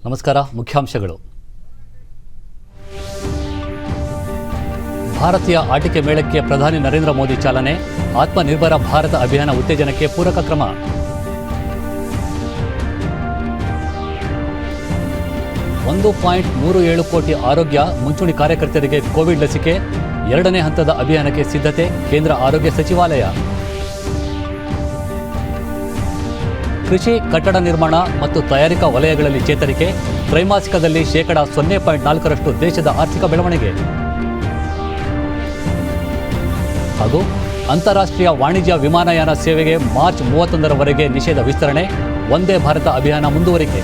ನಮಸ್ಕಾರ. ಮುಖ್ಯಾಂಶಗಳು. ಭಾರತೀಯ ಆಟಿಕೆ ಮೇಳಕ್ಕೆ ಪ್ರಧಾನಿ ನರೇಂದ್ರ ಮೋದಿ ಚಾಲನೆ. ಆತ್ಮನಿರ್ಭರ ಭಾರತ ಅಭಿಯಾನ ಉತ್ತೇಜನಕ್ಕೆ ಪೂರಕ ಕ್ರಮ. $1.37 ಕೋಟಿ ಆರೋಗ್ಯ ಮುಂಚೂಣಿ ಕಾರ್ಯಕರ್ತರಿಗೆ ಕೋವಿಡ್ ಲಸಿಕೆ. 2ನೇ ಹಂತದ ಅಭಿಯಾನಕ್ಕೆ ಸಿದ್ಧತೆ. ಕೇಂದ್ರ ಆರೋಗ್ಯ ಸಚಿವಾಲಯ. ಕೃಷಿ, ಕಟ್ಟಡ ನಿರ್ಮಾಣ ಮತ್ತು ತಯಾರಿಕಾ ವಲಯಗಳಲ್ಲಿ ಚೇತರಿಕೆ. ತ್ರೈಮಾಸಿಕದಲ್ಲಿ -0.4% ದೇಶದ ಆರ್ಥಿಕ ಬೆಳವಣಿಗೆ. ಹಾಗೂ ಅಂತಾರಾಷ್ಟ್ರೀಯ ವಾಣಿಜ್ಯ ವಿಮಾನಯಾನ ಸೇವೆಗೆ ಮಾರ್ಚ್ 31ರವರೆಗೆ ನಿಷೇಧ ವಿಸ್ತರಣೆ. ವಂದೇ ಭಾರತ ಅಭಿಯಾನ ಮುಂದುವರಿಕೆ.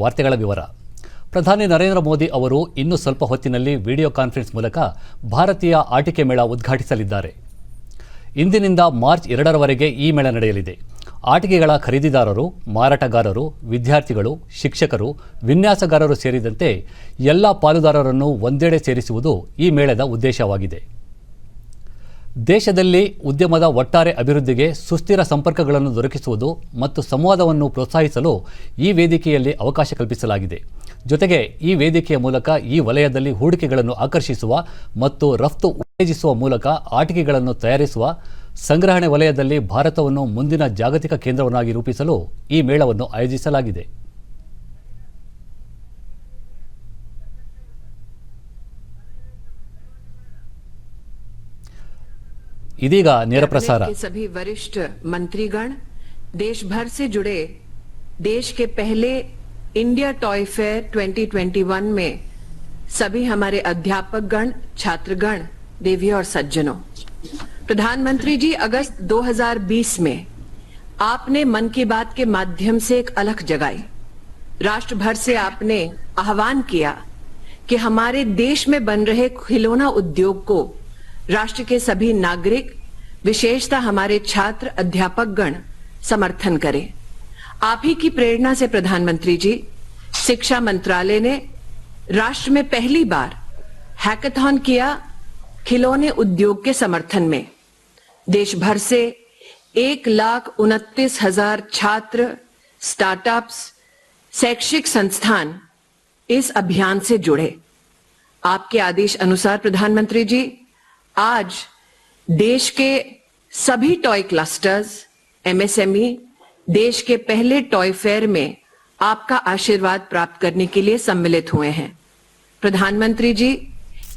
ವಾರ್ತೆಗಳ ವಿವರ. ಪ್ರಧಾನಿ ನರೇಂದ್ರ ಮೋದಿ ಅವರು ಇನ್ನು ಸ್ವಲ್ಪ ಹೊತ್ತಿನಲ್ಲಿ ವಿಡಿಯೋ ಕಾನ್ಫರೆನ್ಸ್ ಮೂಲಕ ಭಾರತೀಯ ಆಟಿಕೆ ಮೇಳ ಉದ್ಘಾಟಿಸಲಿದ್ದಾರೆ. ಇಂದಿನಿಂದ ಮಾರ್ಚ್ 2ರವರೆಗೆ ಈ ಮೇಳ ನಡೆಯಲಿದೆ. ಆಟಿಕೆಗಳ ಖರೀದಿದಾರರು, ಮಾರಾಟಗಾರರು, ವಿದ್ಯಾರ್ಥಿಗಳು, ಶಿಕ್ಷಕರು, ವಿನ್ಯಾಸಗಾರರು ಸೇರಿದಂತೆ ಎಲ್ಲ ಪಾಲುದಾರರನ್ನು ಒಂದೆಡೆ ಸೇರಿಸುವುದು ಈ ಮೇಳದ ಉದ್ದೇಶವಾಗಿದೆ. ದೇಶದಲ್ಲಿ ಉದ್ಯಮದ ಒಟ್ಟಾರೆ ಅಭಿವೃದ್ಧಿಗೆ ಸುಸ್ಥಿರ ಸಂಪರ್ಕಗಳನ್ನು ದೊರಕಿಸುವುದು ಮತ್ತು ಸಂವಾದವನ್ನು ಪ್ರೋತ್ಸಾಹಿಸಲು ಈ ವೇದಿಕೆಯಲ್ಲಿ ಅವಕಾಶ ಕಲ್ಪಿಸಲಾಗಿದೆ. ಜೊತೆಗೆ ಈ ವೇದಿಕೆಯ ಮೂಲಕ ಈ ವಲಯದಲ್ಲಿ ಹೂಡಿಕೆಗಳನ್ನು ಆಕರ್ಷಿಸುವ ಮತ್ತು ರಫ್ತು ಉತ್ತೇಜಿಸುವ ಮೂಲಕ ಆಟಿಕೆಗಳನ್ನು ತಯಾರಿಸುವ, ಸಂಗ್ರಹಣೆ ವಲಯದಲ್ಲಿ ಭಾರತವನ್ನು ಮುಂದಿನ ಜಾಗತಿಕ ಕೇಂದ್ರವನ್ನಾಗಿ ರೂಪಿಸಲು ಈ ಮೇಳವನ್ನು ಆಯೋಜಿಸಲಾಗಿದೆ. ಇದೀಗ ನೇರ ಪ್ರಸಾರ. सभी वरिष्ठ मंत्रीगण, देश भर से जुड़े देश के पहले इंडिया टॉय फेयर 2021 में सभी हमारे अध्यापक गण, छात्रगण, देवियों और सज्जनों, प्रधानमंत्री जी, अगस्त 2020 में आपने मन की बात के माध्यम से एक अलख जगाई. राष्ट्र भर से आपने आह्वान किया कि हमारे देश में बन रहे खिलौना उद्योग को राष्ट्र के सभी नागरिक, विशेषतः हमारे छात्र, अध्यापक गण समर्थन करें. आप ही की प्रेरणा से प्रधानमंत्री जी, शिक्षा मंत्रालय ने राष्ट्र में पहली बार हैकाथॉन किया खिलौने उद्योग के समर्थन में. देश भर से 1,29,000 छात्र, स्टार्टअप्स, शैक्षिक संस्थान इस अभियान से जुड़े. आपके आदेश अनुसार प्रधानमंत्री जी, आज देश के सभी टॉय क्लस्टर्स, एमएसएमई देश के पहले टॉय फेयर में आपका आशीर्वाद प्राप्त करने के लिए सम्मिलित हुए हैं. प्रधानमंत्री जी,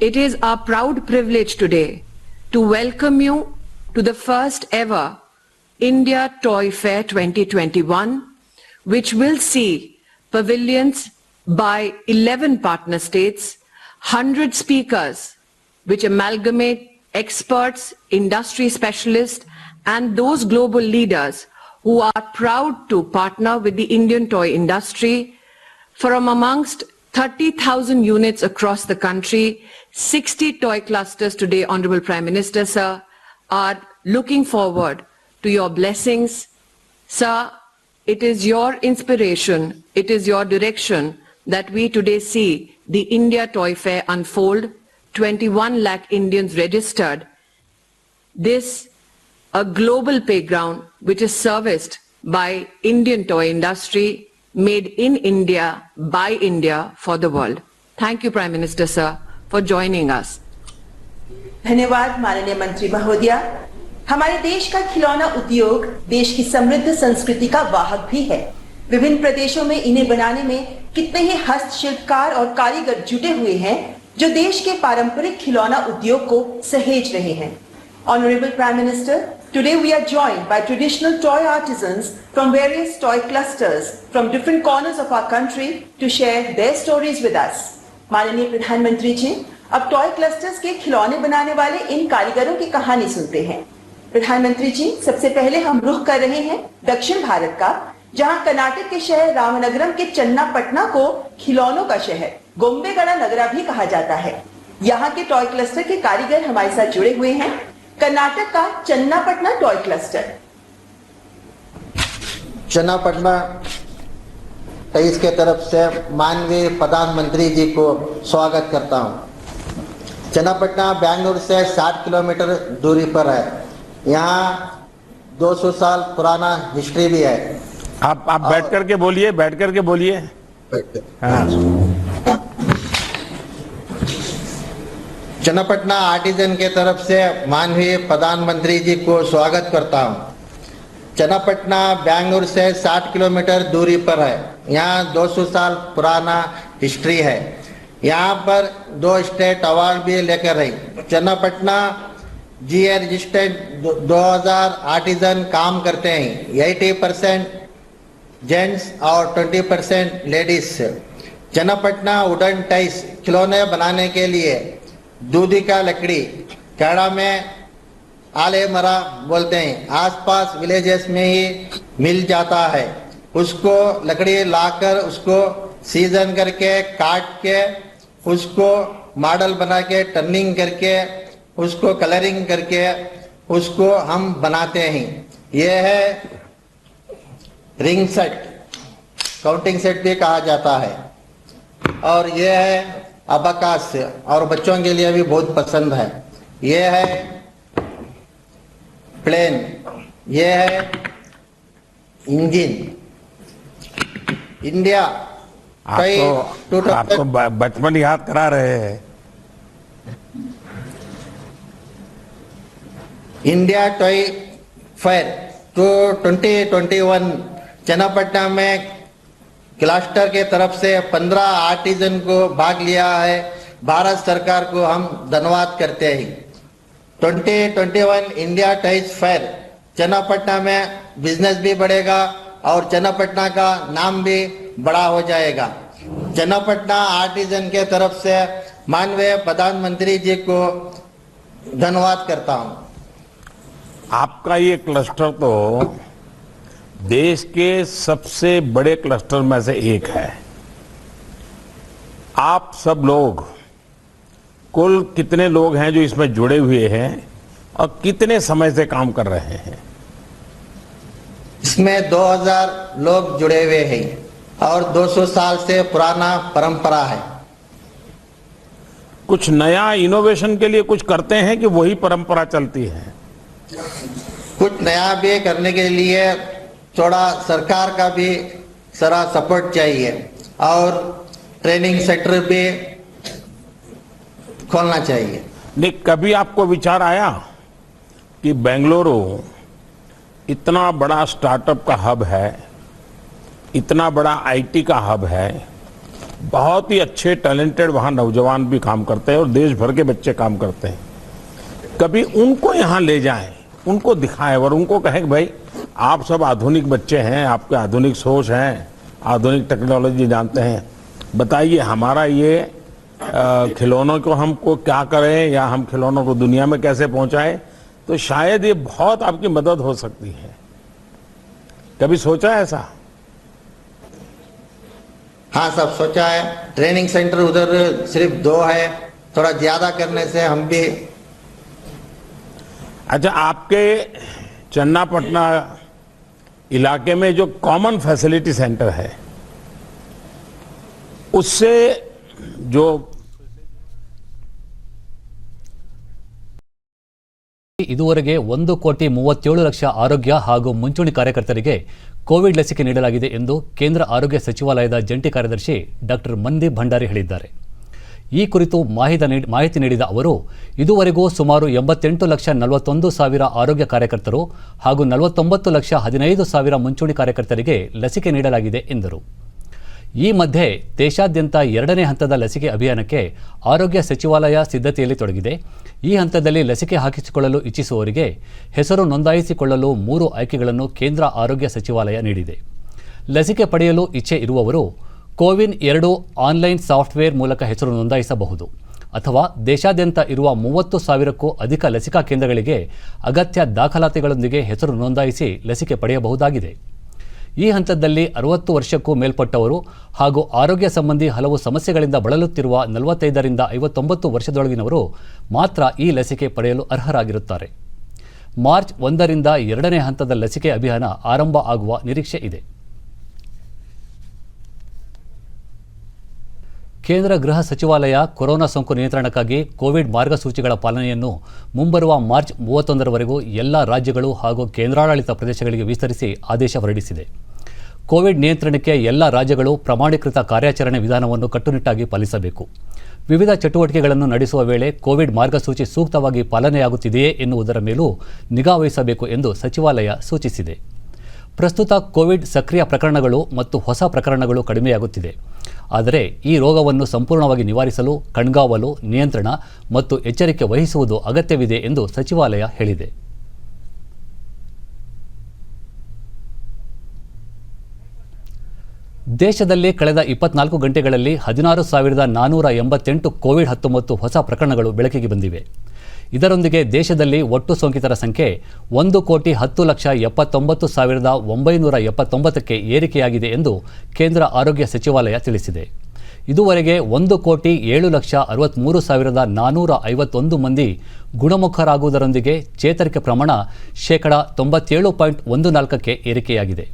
it is our proud privilege today to welcome you to the first ever India Toy Fair 2021, which will see pavilions by 11 partner states, 100 speakers which amalgamate experts, industry specialists, and those global leaders who are proud to partner with the Indian toy industry. From amongst 30,000 units across the country, 60 toy clusters today, Honorable Prime Minister, sir, are looking forward to your blessings. Sir, it is your inspiration, it is your direction that we today see the India Toy Fair unfold. 21 lakh Indians registered. This a global playground which is serviced by Indian toy industry, made in India, by India, for the world. Thank you, Prime Minister, sir, for joining us. धन्यवाद माननीय मंत्री महोदया. हमारे देश का खिलौना उद्योग देश की समृद्ध संस्कृति का वाहक भी है. विभिन्न प्रदेशों में इन्हें बनाने में कितने ही हस्तशिल्पकार और कारीगर जुटे हुए हैं जो देश के पारंपरिक खिलौना उद्योग को सहेज रहे हैं. Honorable Prime Minister, today we are joined by traditional toy artisans from various toy clusters from different corners of our country to share their stories with us. माननीय प्रधानमंत्री जी, अब टॉय क्लस्टर्स के खिलौने बनाने वाले इन कारीगरों की कहानी सुनते हैं. प्रधानमंत्री जी, सबसे पहले हम रुख कर रहे हैं दक्षिण भारत का, जहां कर्नाटक के शहर रामनगरम के चन्नापटना को खिलौनों का शहर, गोम्बेगड़ा नगरा भी कहा जाता है. यहाँ के टॉय क्लस्टर के कारीगर हमारे साथ जुड़े हुए हैं. कर्नाटक का चन्नापटना टॉय क्लस्टर. चन्नापटना 23 के तरफ से माननीय प्रधानमंत्री जी को स्वागत करता हूँ. चन्नापटना बेंगलुरु से 60 किलोमीटर दूरी पर है. यहाँ 200 साल पुराना हिस्ट्री भी है. आप बैठ करके बोलिए, बैठ करके बोलिए। हाँ। चन्नापटना आर्टिजन के तरफ से माननीय प्रधानमंत्री जी को स्वागत करता हूं। चन्नापटना बेंगलुरु से 60 किलोमीटर दूरी पर है। यहाँ 200 साल पुराना हिस्ट्री है। यहाँ पर 2 स्टेट अवार्ड भी लेकर रही। चन्नापटना जीए रजिस्टर्ड 2000 आर्टिजन काम करते हैं। 80% जेंट्स और 20% लेडीज। चन्नापटना वुडन टाइस खिलौने बनाने के लिए दूधी का लकड़ी, कड़ा में आले मरा बोलते हैं, आसपास विलेजेस में ही मिल जाता है। उसको लकड़ी लाकर उसको सीजन करके काट के उसको मॉडल बना के टर्निंग करके उसको कलरिंग करके उसको हम बनाते हैं। यह है रिंग सेट, काउंटिंग सेट भी कहा जाता है। और यह है अबाकास, और बच्चों के लिए भी बहुत पसंद है। यह है प्लेन, यह है इंजन। इंडिया आपको बचपन याद करा रहे हैं। इंडिया टॉय फेयर 2021 चन्नापटना में क्लस्टर के तरफ से 15 आर्टिजन को भाग लिया है। भारत सरकार को हम धन्यवाद करते हैं। 2021 इंडिया टॉयज फेयर चन्नापटना में बिजनेस भी बढ़ेगा और चन्नापटना का नाम भी बड़ा हो जाएगा। चन्नापटना आर्टिजन के तरफ से माननीय प्रधानमंत्री जी को धन्यवाद करता हूं। आपका ये क्लस्टर तो देश के सबसे बड़े क्लस्टर में से एक है। आप सब लोग, कुल कितने लोग हैं जो इसमें जुड़े हुए हैं और कितने समय से काम कर रहे हैं? इसमें 2000 लोग जुड़े हुए हैं और 200 साल से पुराना परंपरा है। कुछ नया इनोवेशन के लिए कुछ करते हैं कि वही परंपरा चलती है? कुछ नया भी करने के लिए थोड़ा सरकार का भी सारा सपोर्ट चाहिए और ट्रेनिंग सेंटर भी खोलना चाहिए। नहीं, कभी आपको विचार आया कि बेंगलुरु इतना बड़ा स्टार्टअप का हब है, इतना बड़ा आईटी का हब है, बहुत ही अच्छे टैलेंटेड वहां नौजवान भी काम करते हैं और देश भर के बच्चे काम करते हैं, कभी उनको यहां ले जाएं, उनको दिखाएं और उनको कहें कि भाई आप सब आधुनिक बच्चे हैं, आपके आधुनिक सोच हैं, आधुनिक टेक्नोलॉजी जानते हैं, बताइए हमारा ये खिलौनों को हमको क्या करें या हम खिलौनों को दुनिया में कैसे पहुंचाएं, तो शायद ये बहुत आपकी मदद हो सकती है। कभी सोचा है ऐसा? हाँ, सब सोचा है। ट्रेनिंग सेंटर उधर सिर्फ 2 है, थोड़ा ज्यादा करने से हम भी। अच्छा, आपके चन्नापटना इलाके में जो कॉमन फैसिलिटी सेंटर है उससे जो ಇದುವರೆಗೆ 1,37,00,000 ಆರೋಗ್ಯ ಹಾಗೂ ಮುಂಚೂಣಿ ಕಾರ್ಯಕರ್ತರಿಗೆ ಕೋವಿಡ್ ಲಸಿಕೆ ನೀಡಲಾಗಿದೆ ಎಂದು ಕೇಂದ್ರ ಆರೋಗ್ಯ ಸಚಿವಾಲಯದ ಜಂಟಿ ಕಾರ್ಯದರ್ಶಿ ಡಾಕ್ಟರ್ ಮನ್ದೀಪ್ ಭಂಡಾರಿ ಹೇಳಿದ್ದಾರೆ. ಈ ಕುರಿತು ಮಾಹಿತಿ ನೀಡಿದ ಅವರು, ಇದುವರೆಗೂ ಸುಮಾರು 88,41,000 ಆರೋಗ್ಯ ಕಾರ್ಯಕರ್ತರು ಹಾಗೂ 49,15,000 ಮುಂಚೂಣಿ ಕಾರ್ಯಕರ್ತರಿಗೆ ಲಸಿಕೆ ನೀಡಲಾಗಿದೆ ಎಂದರು. ಈ ಮಧ್ಯೆ ದೇಶಾದ್ಯಂತ 2ನೇ ಹಂತದ ಲಸಿಕೆ ಅಭಿಯಾನಕ್ಕೆ ಆರೋಗ್ಯ ಸಚಿವಾಲಯ ಸಿದ್ಧತೆಯಲ್ಲಿ ತೊಡಗಿದೆ. ಈ ಹಂತದಲ್ಲಿ ಲಸಿಕೆ ಹಾಕಿಸಿಕೊಳ್ಳಲು ಇಚ್ಛಿಸುವವರಿಗೆ ಹೆಸರು ನೋಂದಾಯಿಸಿಕೊಳ್ಳಲು 3 ಆಯ್ಕೆಗಳನ್ನು ಕೇಂದ್ರ ಆರೋಗ್ಯ ಸಚಿವಾಲಯ ನೀಡಿದೆ. ಲಸಿಕೆ ಪಡೆಯಲು ಇಚ್ಛೆ ಇರುವವರು ಕೋವಿನ್ 2 ಆನ್ಲೈನ್ ಸಾಫ್ಟ್ವೇರ್ ಮೂಲಕ ಹೆಸರು ನೋಂದಾಯಿಸಬಹುದು ಅಥವಾ ದೇಶಾದ್ಯಂತ ಇರುವ 30,000ಕ್ಕೂ ಅಧಿಕ ಲಸಿಕಾ ಕೇಂದ್ರಗಳಿಗೆ ಅಗತ್ಯ ದಾಖಲಾತಿಗಳೊಂದಿಗೆ ಹೆಸರು ನೋಂದಾಯಿಸಿ ಲಸಿಕೆ ಪಡೆಯಬಹುದಾಗಿದೆ. ಈ ಹಂತದಲ್ಲಿ 60 ವರ್ಷಕ್ಕೂ ಮೇಲ್ಪಟ್ಟವರು ಹಾಗೂ ಆರೋಗ್ಯ ಸಂಬಂಧಿ ಹಲವು ಸಮಸ್ಯೆಗಳಿಂದ ಬಳಲುತ್ತಿರುವ 45 ರಿಂದ 59 ವರ್ಷದೊಳಗಿನವರು ಮಾತ್ರ ಈ ಲಸಿಕೆ ಪಡೆಯಲು ಅರ್ಹರಾಗಿರುತ್ತಾರೆ. ಮಾರ್ಚ್ 1 ರಿಂದ 2ನೇ ಹಂತದ ಲಸಿಕೆ ಅಭಿಯಾನ ಆರಂಭ ಆಗುವ ನಿರೀಕ್ಷೆ ಇದೆ. ಕೇಂದ್ರ ಗೃಹ ಸಚಿವಾಲಯ ಕೊರೋನಾ ಸೋಂಕು ನಿಯಂತ್ರಣಕ್ಕಾಗಿ ಕೋವಿಡ್ ಮಾರ್ಗಸೂಚಿಗಳ ಪಾಲನೆಯನ್ನು ಮುಂಬರುವ ಮಾರ್ಚ್ 31ರವರೆಗೂ ಎಲ್ಲ ರಾಜ್ಯಗಳು ಹಾಗೂ ಕೇಂದ್ರಾಡಳಿತ ಪ್ರದೇಶಗಳಿಗೆ ವಿಸ್ತರಿಸಿ ಆದೇಶ ಹೊರಡಿಸಿದೆ. ಕೋವಿಡ್ ನಿಯಂತ್ರಣಕ್ಕೆ ಎಲ್ಲ ರಾಜ್ಯಗಳು ಪ್ರಮಾಣೀಕೃತ ಕಾರ್ಯಾಚರಣೆ ವಿಧಾನವನ್ನು ಕಟ್ಟುನಿಟ್ಟಾಗಿ ಪಾಲಿಸಬೇಕು. ವಿವಿಧ ಚಟುವಟಿಕೆಗಳನ್ನು ನಡೆಸುವ ವೇಳೆ ಕೋವಿಡ್ ಮಾರ್ಗಸೂಚಿ ಸೂಕ್ತವಾಗಿ ಪಾಲನೆಯಾಗುತ್ತಿದೆಯೇ ಎನ್ನುವುದರ ಮೇಲೂ ನಿಗಾ ವಹಿಸಬೇಕು ಎಂದು ಸಚಿವಾಲಯ ಸೂಚಿಸಿದೆ. ಪ್ರಸ್ತುತ ಕೋವಿಡ್ ಸಕ್ರಿಯ ಪ್ರಕರಣಗಳು ಮತ್ತು ಹೊಸ ಪ್ರಕರಣಗಳು ಕಡಿಮೆಯಾಗುತ್ತಿದೆ. ಆದರೆ ಈ ರೋಗವನ್ನು ಸಂಪೂರ್ಣವಾಗಿ ನಿವಾರಿಸಲು ಕಣ್ಗಾವಲು, ನಿಯಂತ್ರಣ ಮತ್ತು ಎಚ್ಚರಿಕೆ ವಹಿಸುವುದು ಅಗತ್ಯವಿದೆ ಎಂದು ಸಚಿವಾಲಯ ಹೇಳಿದೆ. ದೇಶದಲ್ಲಿ ಕಳೆದ 24 ಗಂಟೆಗಳಲ್ಲಿ 16,488 ಕೋವಿಡ್-19 ಹೊಸ ಪ್ರಕರಣಗಳು ಬೆಳಕಿಗೆ ಬಂದಿವೆ. ಇದರೊಂದಿಗೆ ದೇಶದಲ್ಲಿ ಒಟ್ಟು ಸೋಂಕಿತರ ಸಂಖ್ಯೆ 1,79,979ಕ್ಕೆ ಏರಿಕೆಯಾಗಿದೆ ಎಂದು ಕೇಂದ್ರ ಆರೋಗ್ಯ ಸಚಿವಾಲಯ ತಿಳಿಸಿದೆ. ಇದುವರೆಗೆ 1,07,63,451 ಮಂದಿ ಗುಣಮುಖರಾಗುವುದರೊಂದಿಗೆ ಚೇತರಿಕೆ ಪ್ರಮಾಣ ,97.14ಕ್ಕೆ ಏರಿಕೆಯಾಗಿದೆ.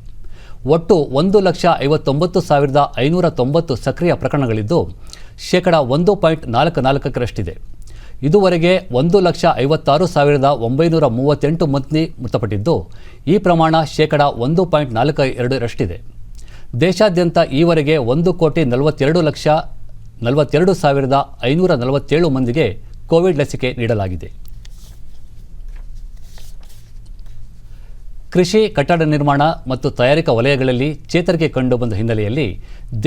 ಒಟ್ಟು 1,59,590 ಸಕ್ರಿಯ ಪ್ರಕರಣಗಳಿದ್ದು ,1.44%ರಷ್ಟಿದೆ. ಇದುವರೆಗೆ 1,56,938 ಮಂದಿ ಮೃತಪಟ್ಟಿದ್ದು, ಈ ಪ್ರಮಾಣ ,1.42ರಷ್ಟಿದೆ. ದೇಶಾದ್ಯಂತ ಈವರೆಗೆ 1,42,42,547 ಮಂದಿಗೆ ಕೋವಿಡ್ ಲಸಿಕೆ ನೀಡಲಾಗಿದೆ. ಕೃಷಿ, ಕಟ್ಟಡ ನಿರ್ಮಾಣ ಮತ್ತು ತಯಾರಿಕಾ ವಲಯಗಳಲ್ಲಿ ಚೇತರಿಕೆ ಕಂಡುಬಂದ ಹಿನ್ನೆಲೆಯಲ್ಲಿ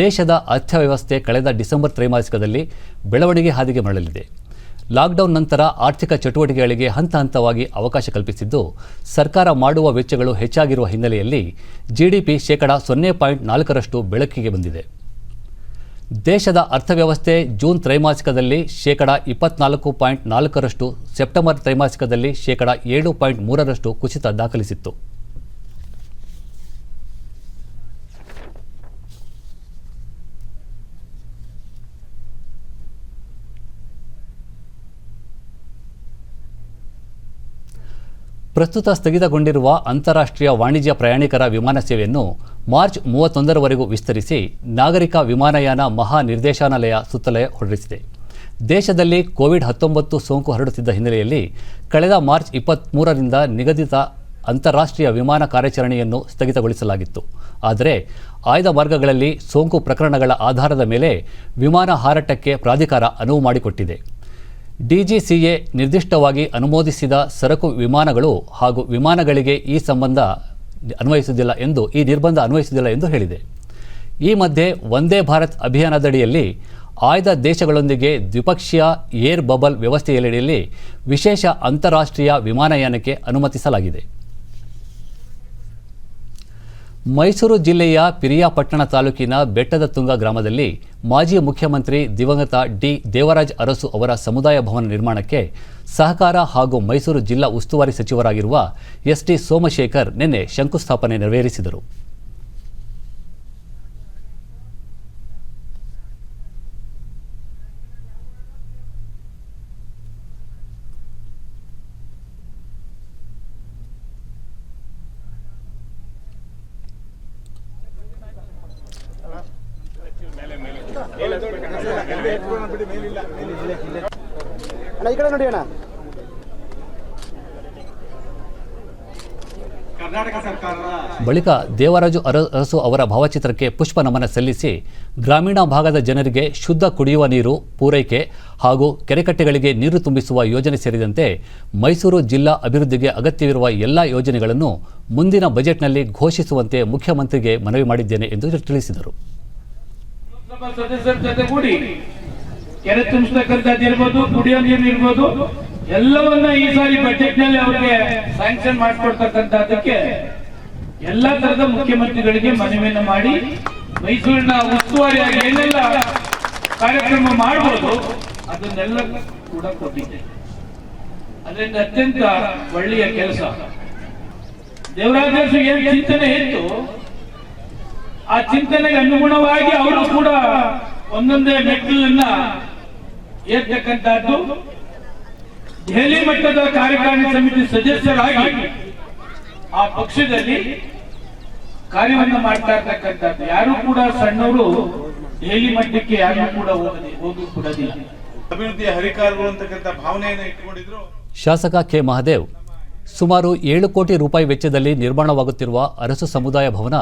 ದೇಶದ ಅರ್ಥವ್ಯವಸ್ಥೆ ಕಳೆದ ಡಿಸೆಂಬರ್ ತ್ರೈಮಾಸಿಕದಲ್ಲಿ ಬೆಳವಣಿಗೆ ಹಾದಿಗೆ ಮರಳಲಿದೆ. ಲಾಕ್ಡೌನ್ ನಂತರ ಆರ್ಥಿಕ ಚಟುವಟಿಕೆಗಳಿಗೆ ಹಂತ ಹಂತವಾಗಿ ಅವಕಾಶ ಕಲ್ಪಿಸಿದ್ದು, ಸರ್ಕಾರ ಮಾಡುವ ವೆಚ್ಚಗಳು ಹೆಚ್ಚಾಗಿರುವ ಹಿನ್ನೆಲೆಯಲ್ಲಿ ಜಿಡಿಪಿ ,0.4ರಷ್ಟು ಬೆಳಕಿಗೆ ಬಂದಿದೆ. ದೇಶದ ಅರ್ಥವ್ಯವಸ್ಥೆ ಜೂನ್ ತ್ರೈಮಾಸಿಕದಲ್ಲಿ ,24.4ರಷ್ಟು, ಸೆಪ್ಟೆಂಬರ್ ತ್ರೈಮಾಸಿಕದಲ್ಲಿ ,7.3ರಷ್ಟು ಕುಸಿತ ದಾಖಲಿಸಿತ್ತು. ಪ್ರಸ್ತುತ ಸ್ಥಗಿತಗೊಂಡಿರುವ ಅಂತಾರಾಷ್ಟ್ರೀಯ ವಾಣಿಜ್ಯ ಪ್ರಯಾಣಿಕರ ವಿಮಾನ ಸೇವೆಯನ್ನು ಮಾರ್ಚ್ 31ರವರೆಗೂ ವಿಸ್ತರಿಸಿ ನಾಗರಿಕ ವಿಮಾನಯಾನ ಮಹಾ ನಿರ್ದೇಶನಾಲಯ ಸುತ್ತೋಲೆ ಹೊರಡಿಸಿದೆ. ದೇಶದಲ್ಲಿ ಕೋವಿಡ್-19 ಸೋಂಕು ಹರಡುತ್ತಿದ್ದ ಹಿನ್ನೆಲೆಯಲ್ಲಿ ಕಳೆದ ಮಾರ್ಚ್ 23ರಿಂದ ನಿಗದಿತ ಅಂತಾರಾಷ್ಟ್ರೀಯ ವಿಮಾನ ಕಾರ್ಯಾಚರಣೆಯನ್ನು ಸ್ಥಗಿತಗೊಳಿಸಲಾಗಿತ್ತು. ಆದರೆ ಆಯ್ದ ಮಾರ್ಗಗಳಲ್ಲಿ ಸೋಂಕು ಪ್ರಕರಣಗಳ ಆಧಾರದ ಮೇಲೆ ವಿಮಾನ ಹಾರಾಟಕ್ಕೆ ಪ್ರಾಧಿಕಾರ ಅನುವು ಮಾಡಿಕೊಟ್ಟಿದೆ. ಡಿಜಿಸಿಎ ನಿರ್ದಿಷ್ಟವಾಗಿ ಅನುಮೋದಿಸಿದ ಸರಕು ವಿಮಾನಗಳು ಹಾಗೂ ವಿಮಾನಗಳಿಗೆ ಈ ನಿರ್ಬಂಧ ಅನ್ವಯಿಸುವುದಿಲ್ಲ ಎಂದು ಹೇಳಿದೆ. ಈ ಮಧ್ಯೆ ವಂದೇ ಭಾರತ್ ಅಭಿಯಾನದಡಿಯಲ್ಲಿ ಆಯ್ದ ದೇಶಗಳೊಂದಿಗೆ ದ್ವಿಪಕ್ಷೀಯ ಏರ್ ಬಬಲ್ ವ್ಯವಸ್ಥೆಯಡಿಯಲ್ಲಿ ವಿಶೇಷ ಅಂತಾರಾಷ್ಟ್ರೀಯ ವಿಮಾನಯಾನಕ್ಕೆ ಅನುಮತಿಸಲಾಗಿದೆ. ಮೈಸೂರು ಜಿಲ್ಲೆಯ ಪಿರಿಯಾಪಟ್ಟಣ ತಾಲೂಕಿನ ಬೆಟ್ಟದ ತುಂಗ ಗ್ರಾಮದಲ್ಲಿ ಮಾಜಿ ಮುಖ್ಯಮಂತ್ರಿ ದಿವಂಗತ ಡಿ. ದೇವರಾಜ ಅರಸು ಅವರ ಸಮುದಾಯ ಭವನ ನಿರ್ಮಾಣಕ್ಕೆ ಸಹಕಾರ ಹಾಗೂ ಮೈಸೂರು ಜಿಲ್ಲಾ ಉಸ್ತುವಾರಿ ಸಚಿವರಾಗಿರುವ ಎಸ್.ಟಿ. ಸೋಮಶೇಖರ್ ನಿನ್ನೆ ಶಂಕುಸ್ಥಾಪನೆ ನೆರವೇರಿಸಿದರು. ಬಳಿಕ ದೇವರಾಜು ಅರಸು ಅವರ ಭಾವಚಿತ್ರಕ್ಕೆ ಪುಷ್ಪ ನಮನ ಸಲ್ಲಿಸಿ ಗ್ರಾಮೀಣ ಭಾಗದ ಜನರಿಗೆ ಶುದ್ಧ ಕುಡಿಯುವ ನೀರು ಪೂರೈಕೆ ಹಾಗೂ ಕೆರೆಕಟ್ಟೆಗಳಿಗೆ ನೀರು ತುಂಬಿಸುವ ಯೋಜನೆ ಸೇರಿದಂತೆ ಮೈಸೂರು ಜಿಲ್ಲಾ ಅಭಿವೃದ್ಧಿಗೆ ಅಗತ್ಯವಿರುವ ಎಲ್ಲ ಯೋಜನೆಗಳನ್ನು ಮುಂದಿನ ಬಜೆಟ್ನಲ್ಲಿ ಘೋಷಿಸುವಂತೆ ಮುಖ್ಯಮಂತ್ರಿಗೆ ಮನವಿ ಮಾಡಿದ್ದೇನೆ ಎಂದು ತಿಳಿಸಿದರು. ಸದಸ್ಯರ ಜೊತೆಗೂಡಿ ಕೆರೆ ತುಂಬಿಸ್ತಕ್ಕಂಥದ್ದಿರ್ಬೋದು, ಕುಡಿಯೋ ನೀರು ಇರ್ಬೋದು, ಎಲ್ಲವನ್ನ ಈ ಸಾರಿ ಬಜೆಟ್ ನಲ್ಲಿ ಅವರಿಗೆ ಸ್ಯಾಂಕ್ಷನ್ ಮಾಡಿಕೊಡ್ತಕ್ಕಂಥದ್ದಕ್ಕೆ ಎಲ್ಲಾ ತರದ ಮುಖ್ಯಮಂತ್ರಿಗಳಿಗೆ ಮನವಿಯನ್ನು ಮಾಡಿ ಮೈಸೂರಿನ ಉಸ್ತುವಾರಿಯಾಗಿ ಏನೆಲ್ಲ ಕಾರ್ಯಕ್ರಮ ಮಾಡಬಹುದು ಅದನ್ನೆಲ್ಲ ಕೂಡ ಕೊಟ್ಟಿದ್ದೆ. ಅದರಿಂದ ಅತ್ಯಂತ ಒಳ್ಳೆಯ ಕೆಲಸ. ದೇವರಾಜ ಏನ್ ಚಿಂತನೆ ಇತ್ತು, ಆ ಚಿಂತನೆಗೆ ಅನುಗುಣವಾಗಿ ಅವರು ಕೂಡ ಒಂದೊಂದೇ ಮೆಟ್ಟಿಲನ್ನ ಏರ್ತಕ್ಕಂಥದ್ದು. ದೆಹಲಿ ಮಟ್ಟದ ಕಾರ್ಯಕಾರಿಣಿ ಸಮಿತಿ ಸದಸ್ಯರಾಗಿ ಆ ಪಕ್ಷದಲ್ಲಿ ಕಾರ್ಯವನ್ನು ಮಾಡ್ತಾ ಇರ್ತಕ್ಕಂಥದ್ದು. ಯಾರು ಕೂಡ ಸಣ್ಣವರು ದೆಹಲಿ ಮಟ್ಟಕ್ಕೆ ಯಾರು ಕೂಡ ಹೋಗಿ ಕೊಡೋದಿಲ್ಲ. ಅಭಿವೃದ್ಧಿಯ ಹರಿಕಾರರು ಅಂತಕ್ಕಂಥ ಭಾವನೆಯನ್ನು ಇಟ್ಟುಕೊಂಡಿದ್ರು. ಶಾಸಕ ಕೆ. ಮಹದೇವ್, ಸುಮಾರು 7 ಕೋಟಿ ರೂಪಾಯಿ ವೆಚ್ಚದಲ್ಲಿ ನಿರ್ಮಾಣವಾಗುತ್ತಿರುವ ಅರಸು ಸಮುದಾಯ ಭವನ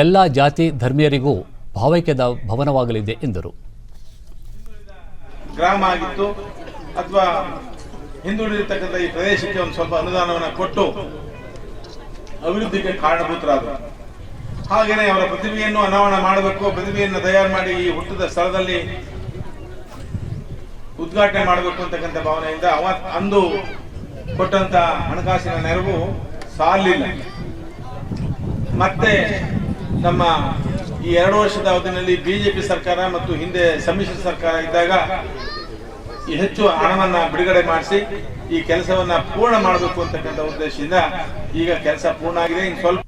ಎಲ್ಲ ಜಾತಿ ಧರ್ಮೀಯರಿಗೂ ಭಾವೈಕ್ಯದ ಭವನವಾಗಲಿದೆ ಎಂದರು. ಗ್ರಾಮ ಆಗಿತ್ತು ಅಥವಾ ಹಿಂದುಳಿದಿರ್ತಕ್ಕಂಥ ಈ ಪ್ರದೇಶಕ್ಕೆ ಒಂದು ಸ್ವಲ್ಪ ಅನುದಾನವನ್ನು ಕೊಟ್ಟು ಅಭಿವೃದ್ಧಿಗೆ ಕಾರಣಭೂತರಾದರು. ಹಾಗೆಯೇ ಅವರ ಪ್ರತಿಭೆಯನ್ನು ಅನಾವರಣ ಮಾಡಬೇಕು, ಪ್ರತಿಭೆಯನ್ನು ತಯಾರು ಮಾಡಿ ಈ ಹುಟ್ಟದ ಸ್ಥಳದಲ್ಲಿ ಉದ್ಘಾಟನೆ ಮಾಡಬೇಕು ಅಂತಕ್ಕಂಥ ಭಾವನೆಯಿಂದ ಅಂದು ಕೊಟ್ಟಂತ ಹಣಕಾಸಿನ ನೆರವು ಸಾಲಿಲ್ಲ. ಮತ್ತೆ ನಮ್ಮ ಈ 2 ವರ್ಷದ ಅವಧಿಯಲ್ಲಿ ಬಿಜೆಪಿ ಸರ್ಕಾರ ಮತ್ತು ಹಿಂದೆ ಸಮ್ಮಿಶ್ರ ಸರ್ಕಾರ ಇದ್ದಾಗ ಹೆಚ್ಚು ಹಣವನ್ನ ಬಿಡುಗಡೆ ಮಾಡಿಸಿ ಈ ಕೆಲಸವನ್ನ ಪೂರ್ಣ ಮಾಡಬೇಕು ಅಂತಕ್ಕಂಥ ಉದ್ದೇಶದಿಂದ ಈಗ ಕೆಲಸ ಪೂರ್ಣ ಆಗಿದೆ. ಇನ್ನು ಸ್ವಲ್ಪ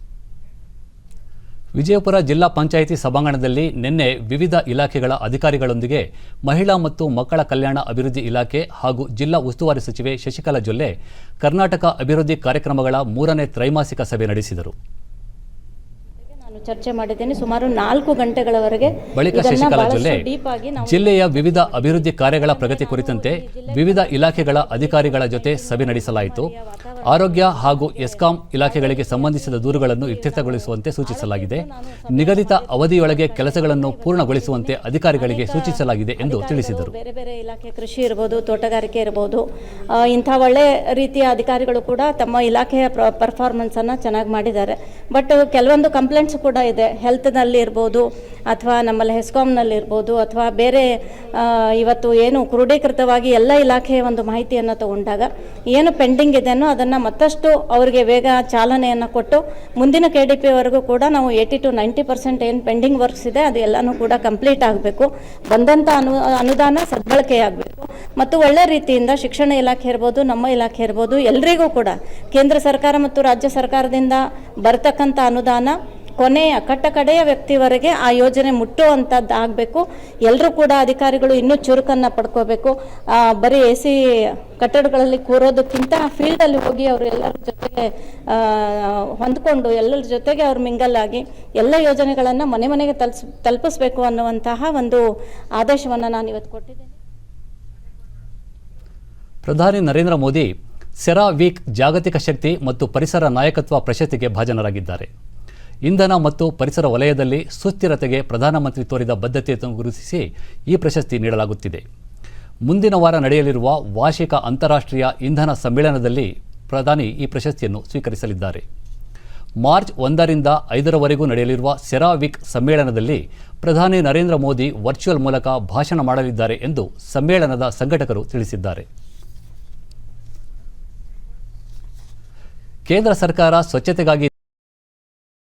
ವಿಜಯಪುರ ಜಿಲ್ಲಾ ಪಂಚಾಯಿತಿ ಸಭಾಂಗಣದಲ್ಲಿ ನಿನ್ನೆ ವಿವಿಧ ಇಲಾಖೆಗಳ ಅಧಿಕಾರಿಗಳೊಂದಿಗೆ ಮಹಿಳಾ ಮತ್ತು ಮಕ್ಕಳ ಕಲ್ಯಾಣ ಅಭಿವೃದ್ಧಿ ಇಲಾಖೆ ಹಾಗೂ ಜಿಲ್ಲಾ ಉಸ್ತುವಾರಿ ಸಚಿವೆ ಶಶಿಕಲಾ ಜೊಲ್ಲೆ ಕರ್ನಾಟಕ ಅಭಿವೃದ್ಧಿ ಕಾರ್ಯಕ್ರಮಗಳ 3ನೇ ತ್ರೈಮಾಸಿಕ ಸಭೆ ನಡೆಸಿದರು. ಚರ್ಚೆ ಮಾಡಿದ್ದೇನೆ. ಸುಮಾರು 4 ಗಂಟೆಗಳವರೆಗೆ ಬಳಿಕ ಶಶಿಕಲಾ ಜೊಲ್ಲೆ ಜಿಲ್ಲೆಯ ವಿವಿಧ ಅಭಿವೃದ್ಧಿ ಕಾರ್ಯಗಳ ಪ್ರಗತಿ ಕುರಿತಂತೆ ವಿವಿಧ ಇಲಾಖೆಗಳ ಅಧಿಕಾರಿಗಳ ಜೊತೆ ಸಭೆ ನಡೆಸಲಾಯಿತು. ಆರೋಗ್ಯ ಹಾಗೂ ಎಸ್ಕಾಂ ಇಲಾಖೆಗಳಿಗೆ ಸಂಬಂಧಿಸಿದ ದೂರುಗಳನ್ನು ಇತ್ಯರ್ಥಗೊಳಿಸುವಂತೆ ಸೂಚಿಸಲಾಗಿದೆ. ನಿಗದಿತ ಅವಧಿಯೊಳಗೆ ಕೆಲಸಗಳನ್ನು ಪೂರ್ಣಗೊಳಿಸುವಂತೆ ಅಧಿಕಾರಿಗಳಿಗೆ ಸೂಚಿಸಲಾಗಿದೆ ಎಂದು ತಿಳಿಸಿದರು. ಬೇರೆ ಬೇರೆ ಇಲಾಖೆ ಕೃಷಿ ಇರಬಹುದು, ತೋಟಗಾರಿಕೆ ಇರಬಹುದು, ಇಂಥ ಒಳ್ಳೆ ರೀತಿಯ ಅಧಿಕಾರಿಗಳು ಕೂಡ ತಮ್ಮ ಇಲಾಖೆಯ ಪರ್ಫಾರ್ಮೆನ್ಸ್ ಅನ್ನು ಚೆನ್ನಾಗಿ ಮಾಡಿದ್ದಾರೆ. ಬಟ್ ಕೆಲವೊಂದು ಕಂಪ್ಲೇಂಟ್ಸ್ ಕೂಡ ಇದೆ. ಹೆಲ್ತ್ನಲ್ಲಿ ಇರ್ಬೋದು ಅಥವಾ ನಮ್ಮಲ್ಲಿ ಹೆಸ್ಕಾಮ್ನಲ್ಲಿ ಇರ್ಬೋದು ಅಥವಾ ಬೇರೆ ಇವತ್ತು ಏನು ಕ್ರೋಢೀಕೃತವಾಗಿ ಎಲ್ಲ ಇಲಾಖೆಯ ಒಂದು ಮಾಹಿತಿಯನ್ನು ತಗೊಂಡಾಗ ಏನು ಪೆಂಡಿಂಗ್ ಇದೆಯೋ ಅದನ್ನು ಮತ್ತಷ್ಟು ಅವರಿಗೆ ಬೇಗ ಚಾಲನೆಯನ್ನು ಕೊಟ್ಟು ಮುಂದಿನ KDP ಕೂಡ ನಾವು 80 to 90% ಏನು ಪೆಂಡಿಂಗ್ ವರ್ಕ್ಸ್ ಇದೆ ಅದು ಎಲ್ಲನೂ ಕೂಡ ಕಂಪ್ಲೀಟ್ ಆಗಬೇಕು. ಬಂದಂಥ ಅನುದಾನ ಸದ್ಬಳಕೆಯಾಗಬೇಕು ಮತ್ತು ಒಳ್ಳೆ ರೀತಿಯಿಂದ ಶಿಕ್ಷಣ ಇಲಾಖೆ ಇರ್ಬೋದು, ನಮ್ಮ ಇಲಾಖೆ ಇರ್ಬೋದು, ಎಲ್ಲರಿಗೂ ಕೂಡ ಕೇಂದ್ರ ಸರ್ಕಾರ ಮತ್ತು ರಾಜ್ಯ ಸರ್ಕಾರದಿಂದ ಬರ್ತಕ್ಕಂಥ ಅನುದಾನ ಕೊನೆಯ ಕಡೆಯ ವ್ಯಕ್ತಿವರೆಗೆ ಆ ಯೋಜನೆ ಮುಟ್ಟುವಂಥದ್ದು ಆಗಬೇಕು. ಎಲ್ಲರೂ ಕೂಡ ಅಧಿಕಾರಿಗಳು ಇನ್ನೂ ಚುರುಕನ್ನು ಪಡ್ಕೋಬೇಕು. ಬರೀ AC ಕಟ್ಟಡಗಳಲ್ಲಿ ಕೂರೋದಕ್ಕಿಂತ ಫೀಲ್ಡಲ್ಲಿ ಹೋಗಿ ಅವರು ಎಲ್ಲರ ಜೊತೆಗೆ ಹೊಂದ್ಕೊಂಡು ಎಲ್ಲರ ಜೊತೆಗೆ ಅವ್ರು ಮಿಂಗಲ್ ಆಗಿ ಎಲ್ಲ ಯೋಜನೆಗಳನ್ನು ಮನೆ ಮನೆಗೆ ತಲುಪಿಸಬೇಕು ಅನ್ನುವಂತಹ ಒಂದು ಆದೇಶವನ್ನು ನಾನು ಇವತ್ತು ಕೊಟ್ಟಿದ್ದೇನೆ. ಪ್ರಧಾನಿ ನರೇಂದ್ರ ಮೋದಿ ಸೆರಾ ವೀಕ್ ಜಾಗತಿಕ ಶಕ್ತಿ ಮತ್ತು ಪರಿಸರ ನಾಯಕತ್ವ ಪ್ರಶಸ್ತಿಗೆ ಭಾಜನರಾಗಿದ್ದಾರೆ. ಇಂಧನ ಮತ್ತು ಪರಿಸರ ವಲಯದಲ್ಲಿ ಸುಸ್ಥಿರತೆಗೆ ಪ್ರಧಾನಮಂತ್ರಿ ತೋರಿದ ಬದ್ಧತೆಯನ್ನು ಗುರುತಿಸಿ ಈ ಪ್ರಶಸ್ತಿ ನೀಡಲಾಗುತ್ತಿದೆ. ಮುಂದಿನ ವಾರ ನಡೆಯಲಿರುವ ವಾರ್ಷಿಕ ಅಂತಾರಾಷ್ಟ್ರೀಯ ಇಂಧನ ಸಮ್ಮೇಳನದಲ್ಲಿ ಪ್ರಧಾನಿ ಈ ಪ್ರಶಸ್ತಿಯನ್ನು ಸ್ವೀಕರಿಸಲಿದ್ದಾರೆ. ಮಾರ್ಚ್ 1ರಿಂದ 5ರವರೆಗೂ ನಡೆಯಲಿರುವ ಸೆರಾ ವೀಕ್ ಸಮ್ಮೇಳನದಲ್ಲಿ ಪ್ರಧಾನಿ ನರೇಂದ್ರ ಮೋದಿ ವರ್ಚುವಲ್ ಮೂಲಕ ಭಾಷಣ ಮಾಡಲಿದ್ದಾರೆ ಎಂದು ಸಮ್ಮೇಳನದ ಸಂಘಟಕರು ತಿಳಿಸಿದ್ದಾರೆ. ಕೇಂದ್ರ ಸರ್ಕಾರ ಸ್ವಚ್ಛತೆಗಾಗಿ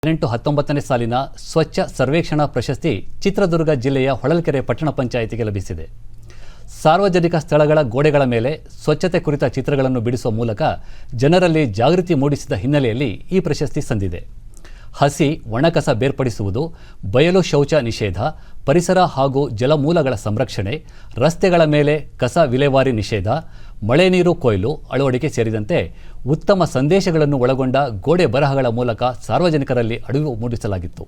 18-19ನೇ ಸಾಲಿನ ಸ್ವಚ್ಛ ಸರ್ವೇಕ್ಷಣಾ ಪ್ರಶಸ್ತಿ ಚಿತ್ರದುರ್ಗ ಜಿಲ್ಲೆಯ ಹೊಳಲ್ಕೆರೆ ಪಟ್ಟಣ ಪಂಚಾಯಿತಿಗೆ ಲಭಿಸಿದೆ. ಸಾರ್ವಜನಿಕ ಸ್ಥಳಗಳ ಗೋಡೆಗಳ ಮೇಲೆ ಸ್ವಚ್ಛತೆ ಕುರಿತ ಚಿತ್ರಗಳನ್ನು ಬಿಡಿಸುವ ಮೂಲಕ ಜನರಲ್ಲಿ ಜಾಗೃತಿ ಮೂಡಿಸಿದ ಹಿನ್ನೆಲೆಯಲ್ಲಿ ಈ ಪ್ರಶಸ್ತಿ ಸಂದಿದೆ. ಹಸಿ ಒಣಕಸ ಬೇರ್ಪಡಿಸುವುದು, ಬಯಲು ಶೌಚ ನಿಷೇಧ, ಪರಿಸರ ಹಾಗೂ ಜಲಮೂಲಗಳ ಸಂರಕ್ಷಣೆ, ರಸ್ತೆಗಳ ಮೇಲೆ ಕಸ ವಿಲೇವಾರಿ ನಿಷೇಧ, ಮಳೆ ನೀರು ಕೊಯ್ಲು ಅಳವಡಿಕೆ ಸೇರಿದಂತೆ ಉತ್ತಮ ಸಂದೇಶಗಳನ್ನು ಒಳಗೊಂಡ ಗೋಡೆ ಬರಹಗಳ ಮೂಲಕ ಸಾರ್ವಜನಿಕರಲ್ಲಿ ಅರಿವು ಮೂಡಿಸಲಾಗಿತ್ತು.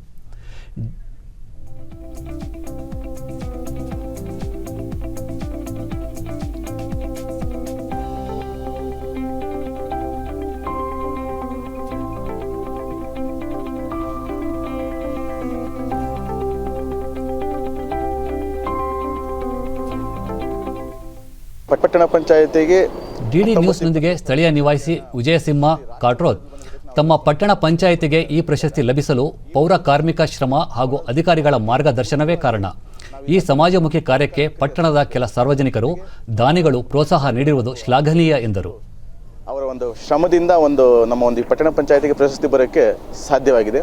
ಪಟ್ಟಣ ಪಂಚಾಯಿತಿಗೆ ಡಿಡಿ ನ್ಯೂಸ್ನೊಂದಿಗೆ ಸ್ಥಳೀಯ ನಿವಾಸಿ ವಿಜಯಸಿಂಹ ಕಾಟ್ರೋತ್ ತಮ್ಮ ಪಟ್ಟಣ ಪಂಚಾಯಿತಿಗೆ ಈ ಪ್ರಶಸ್ತಿ ಲಭಿಸಲು ಪೌರ ಕಾರ್ಮಿಕ ಶ್ರಮ ಹಾಗೂ ಅಧಿಕಾರಿಗಳ ಮಾರ್ಗದರ್ಶನವೇ ಕಾರಣ. ಈ ಸಮಾಜಮುಖಿ ಕಾರ್ಯಕ್ಕೆ ಪಟ್ಟಣದ ಕೆಲ ಸಾರ್ವಜನಿಕರು, ದಾನಿಗಳು ಪ್ರೋತ್ಸಾಹ ನೀಡಿರುವುದು ಶ್ಲಾಘನೀಯ ಎಂದರು. ಅವರ ಒಂದು ಶ್ರಮದಿಂದ ನಮ್ಮ ಒಂದು ಪಟ್ಟಣ ಪಂಚಾಯಿತಿಗೆ ಪ್ರಶಸ್ತಿ ಬರೋಕ್ಕೆ ಸಾಧ್ಯವಾಗಿದೆ.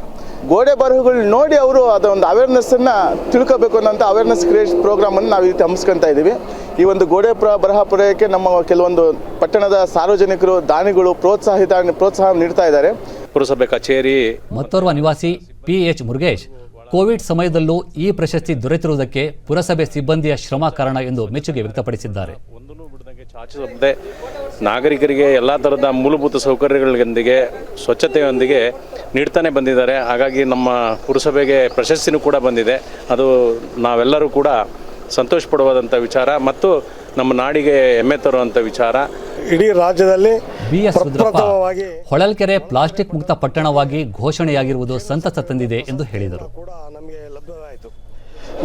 ಗೋಡೆ ಬರಹಗಳು ನೋಡಿ ಅವರು ಅದೊಂದು ಅವೇರ್ನೆಸ್ಸನ್ನು ತಿಳ್ಕೋಬೇಕು ಅನ್ನೋಂಥ ಅವೇರ್ನೆಸ್ ಕ್ರಿಯೇಟ್ ಪ್ರೋಗ್ರಾಮನ್ನು ನಾವು ಇಲ್ಲಿ ಹಮ್ಮಿಸ್ಕೊಳ್ತಾ ಇದ್ದೀವಿ. ಈ ಒಂದು ಗೋಡೆ ಬರಹ ಪಡೆಯೋಕ್ಕೆ ನಮ್ಮ ಕೆಲವೊಂದು ಪಟ್ಟಣದ ಸಾರ್ವಜನಿಕರು, ದಾನಿಗಳು ಪ್ರೋತ್ಸಾಹ ನೀಡ್ತಾ ಇದ್ದಾರೆ. ಪುರಸಭೆ ಕಚೇರಿ ಮತ್ತೋರ್ವ ನಿವಾಸಿ PH ಮುರುಗೇಶ್ ಕೋವಿಡ್ ಸಮಯದಲ್ಲೂ ಈ ಪ್ರಶಸ್ತಿ ದೊರೆತಿರುವುದಕ್ಕೆ ಪುರಸಭೆ ಸಿಬ್ಬಂದಿಯ ಶ್ರಮ ಕಾರಣ ಎಂದು ಮೆಚ್ಚುಗೆ ವ್ಯಕ್ತಪಡಿಸಿದ್ದಾರೆ. ಚಾಚಿಸದೆ ನಾಗರಿಕರಿಗೆ ಎಲ್ಲ ಥರದ ಮೂಲಭೂತ ಸೌಕರ್ಯಗಳೊಂದಿಗೆ ಸ್ವಚ್ಛತೆಯೊಂದಿಗೆ ನೀಡ್ತಾನೆ ಬಂದಿದ್ದಾರೆ. ಹಾಗಾಗಿ ನಮ್ಮ ಪುರಸಭೆಗೆ ಪ್ರಶಸ್ತಿನೂ ಕೂಡ ಬಂದಿದೆ. ಅದು ನಾವೆಲ್ಲರೂ ಕೂಡ ಸಂತೋಷ ಪಡುವಂಥ ವಿಚಾರ ಮತ್ತು ನಮ್ಮ ನಾಡಿಗೆ ಹೆಮ್ಮೆ ತರುವಂಥ ವಿಚಾರ. ಇಡೀ ರಾಜ್ಯದಲ್ಲಿ BS ರುದ್ರಪ್ಪ ಹೊಳಲ್ಕೆರೆ ಪ್ಲಾಸ್ಟಿಕ್ ಮುಕ್ತ ಪಟ್ಟಣವಾಗಿ ಘೋಷಣೆಯಾಗಿರುವುದು ಸಂತಸ ತಂದಿದೆ ಎಂದು ಹೇಳಿದರು.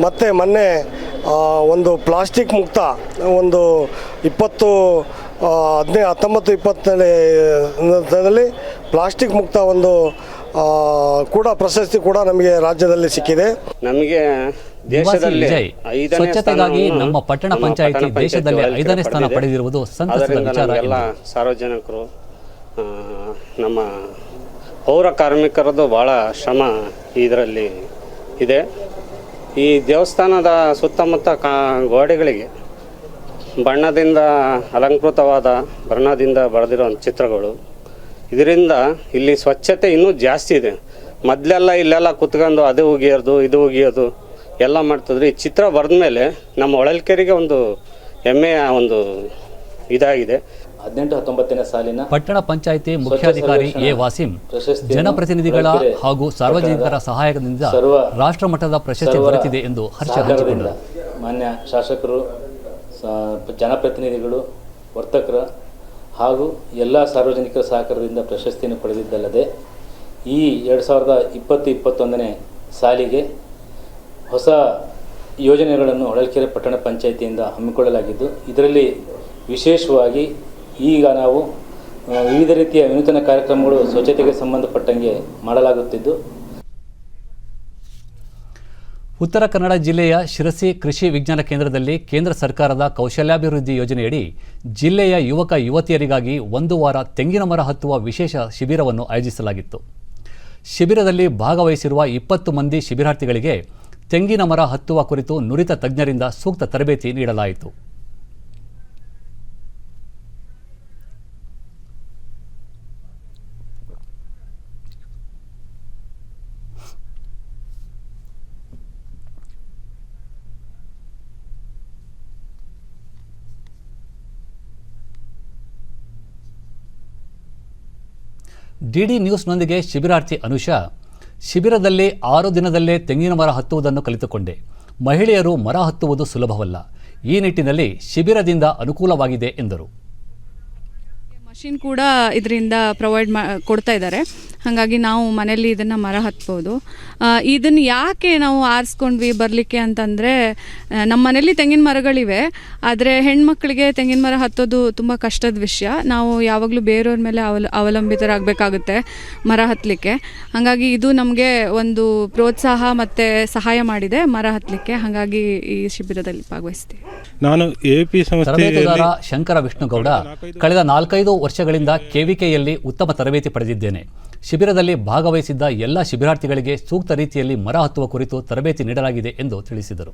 ಮತ್ತು ಮೊನ್ನೆ ಒಂದು ಪ್ಲಾಸ್ಟಿಕ್ ಮುಕ್ತ ಒಂದು 19-20ರಲ್ಲಿ ಪ್ಲಾಸ್ಟಿಕ್ ಮುಕ್ತ ಒಂದು ಕೂಡ ಪ್ರಶಸ್ತಿ ಕೂಡ ನಮಗೆ ರಾಜ್ಯದಲ್ಲಿ ಸಿಕ್ಕಿದೆ. ನಮಗೆ ದೇಶದಲ್ಲಿ ಸ್ವಚ್ಛತೆಗಾಗಿ ನಮ್ಮ ಪಟ್ಟಣ ಪಂಚಾಯಿತಿ ದೇಶದಲ್ಲಿ 5ನೇ ಸ್ಥಾನ ಪಡೆದಿರುವುದು ಸಂತಸದ ವಿಚಾರ. ಎಲ್ಲ ಸಾರ್ವಜನಿಕರು ನಮ್ಮ ಪೌರ ಕಾರ್ಮಿಕರದ್ದು ಭಾಳ ಶ್ರಮ ಇದರಲ್ಲಿ ಇದೆ. ಈ ದೇವಸ್ಥಾನದ ಸುತ್ತಮುತ್ತ ಗೋಡೆಗಳಿಗೆ ಬಣ್ಣದಿಂದ ಅಲಂಕೃತವಾದ ಬಣ್ಣದಿಂದ ಬರೆದಿರೋ ಚಿತ್ರಗಳು, ಇದರಿಂದ ಇಲ್ಲಿ ಸ್ವಚ್ಛತೆ ಇನ್ನೂ ಜಾಸ್ತಿ ಇದೆ. ಮೊದಲೆಲ್ಲ ಇಲ್ಲೆಲ್ಲ ಕುತ್ಕೊಂಡು ಅದು ಉಗಿಯೋದು ಇದು ಉಗಿಯೋದು ಎಲ್ಲ ಮಾಡ್ತಿದ್ರು. ಈ ಚಿತ್ರ ಬರೆದ ಮೇಲೆ ನಮ್ಮ ಹೊಳಲ್ಕೆರೆಗೆ ಒಂದು ಹೆಮ್ಮೆಯ ಒಂದು ಇದಾಗಿದೆ. 18-19ನೇ ಸಾಲಿನ ಪಟ್ಟಣ ಪಂಚಾಯಿತಿ ಮುಖ್ಯಾಧಿಕಾರಿ ಎ ವಾಸಿಂ ಜನಪ್ರತಿನಿಧಿಗಳ ಹಾಗೂ ಸಾರ್ವಜನಿಕರ ಸಹಾಯದಿಂದ ರಾಷ್ಟ್ರ ಮಟ್ಟದ ಪ್ರಶಸ್ತಿ ದೊರೆತಿದೆ ಎಂದು ಹರ್ಷ ಹಂಚಿಕೊಂಡರು. ಮಾನ್ಯ ಶಾಸಕರು, ಜನಪ್ರತಿನಿಧಿಗಳು, ವರ್ತಕರ ಹಾಗೂ ಎಲ್ಲ ಸಾರ್ವಜನಿಕರ ಸಹಕಾರದಿಂದ ಪ್ರಶಸ್ತಿಯನ್ನು ಪಡೆದಿದ್ದಲ್ಲದೆ ಈ 2020-21ನೇ ಸಾಲಿಗೆ ಹೊಸ ಯೋಜನೆಗಳನ್ನು ಹೊಳಲ್ಕೆರೆ ಪಟ್ಟಣ ಪಂಚಾಯಿತಿಯಿಂದ ಹಮ್ಮಿಕೊಳ್ಳಲಾಗಿದ್ದು, ಇದರಲ್ಲಿ ವಿಶೇಷವಾಗಿ ಈಗ ನಾವು ವಿವಿಧ ರೀತಿಯ ವಿನೂತನ ಕಾರ್ಯಕ್ರಮಗಳು ಸ್ವಚ್ಛತೆಗೆ ಸಂಬಂಧಪಟ್ಟಂಗೆ ಮಾಡಲಾಗುತ್ತಿದ್ದು, ಉತ್ತರ ಕನ್ನಡ ಜಿಲ್ಲೆಯ ಶಿರಸಿ ಕೃಷಿ ವಿಜ್ಞಾನ ಕೇಂದ್ರದಲ್ಲಿ ಕೇಂದ್ರ ಸರ್ಕಾರದ ಕೌಶಲ್ಯಾಭಿವೃದ್ಧಿ ಯೋಜನೆಯಡಿ ಜಿಲ್ಲೆಯ ಯುವಕ ಯುವತಿಯರಿಗಾಗಿ 1 ವಾರ ತೆಂಗಿನ ಮರ ಹತ್ತುವ ವಿಶೇಷ ಶಿಬಿರವನ್ನು ಆಯೋಜಿಸಲಾಗಿತ್ತು. ಶಿಬಿರದಲ್ಲಿ ಭಾಗವಹಿಸಿರುವ 20 ಮಂದಿ ಶಿಬಿರಾರ್ಥಿಗಳಿಗೆ ತೆಂಗಿನ ಮರ ಹತ್ತುವ ಕುರಿತು ನುರಿತ ತಜ್ಞರಿಂದ ಸೂಕ್ತ ತರಬೇತಿ ನೀಡಲಾಯಿತು. ಡಿಡಿ ನ್ಯೂಸ್ನೊಂದಿಗೆ ಶಿಬಿರಾರ್ಥಿ ಅನುಷಾ, ಶಿಬಿರದಲ್ಲಿ 6 ದಿನದಲ್ಲೇ ತೆಂಗಿನ ಮರ ಹತ್ತುವುದನ್ನು ಕಲಿತುಕೊಂಡೆ. ಮಹಿಳೆಯರು ಮರ ಹತ್ತುವುದು ಸುಲಭವಲ್ಲ. ಈ ನಿಟ್ಟಿನಲ್ಲಿ ಶಿಬಿರದಿಂದ ಅನುಕೂಲವಾಗಿದೆ ಎಂದರು. ಮಷಿನ್ ಕೂಡ ಇದರಿಂದ ಪ್ರೊವೈಡ್ ಕೊಡ್ತಾ ಇದ್ದಾರೆ. ಹಾಗಾಗಿ ನಾವು ಮನೆಯಲ್ಲಿ ಇದನ್ನು ಮರ ಹತ್ಬೋದು. ಇದನ್ನು ಯಾಕೆ ನಾವು ಆರಿಸ್ಕೊಂಡ್ವಿ ಬರಲಿಕ್ಕೆ ಅಂತಂದರೆ, ನಮ್ಮ ಮನೇಲಿ ತೆಂಗಿನ ಮರಗಳಿವೆ, ಆದರೆ ಹೆಣ್ಮಕ್ಳಿಗೆ ತೆಂಗಿನ ಮರ ಹತ್ತೋದು ತುಂಬ ಕಷ್ಟದ ವಿಷಯ. ನಾವು ಯಾವಾಗಲೂ ಬೇರೆಯವ್ರ ಮೇಲೆ ಅವಲಂಬಿತರಾಗಬೇಕಾಗುತ್ತೆ ಮರ ಹತ್ತಲಿಕ್ಕೆ. ಹಾಗಾಗಿ ಇದು ನಮಗೆ ಒಂದು ಪ್ರೋತ್ಸಾಹ ಮತ್ತು ಸಹಾಯ ಮಾಡಿದೆ ಮರ ಹತ್ತಲಿಕ್ಕೆ. ಹಾಗಾಗಿ ಈ ಶಿಬಿರದಲ್ಲಿ ಭಾಗವಹಿಸ್ತೀವಿ. ನಾನು ಎಪಿ ತರಬೇತುದಾರ ಶಂಕರ ವಿಷ್ಣುಗೌಡ, ಕಳೆದ 4-5 ವರ್ಷಗಳಿಂದ KVKಯಲ್ಲಿ ಉತ್ತಮ ತರಬೇತಿ ಪಡೆದಿದ್ದೇನೆ. ಶಿಬಿರದಲ್ಲಿ ಭಾಗವಹಿಸಿದ್ದ ಎಲ್ಲ ಶಿಬಿರಾರ್ಥಿಗಳಿಗೆ ಸೂಕ್ತ ರೀತಿಯಲ್ಲಿ ಮರ ಹತ್ತುವ ಕುರಿತು ತರಬೇತಿ ನೀಡಲಾಗಿದೆ ಎಂದು ತಿಳಿಸಿದರು.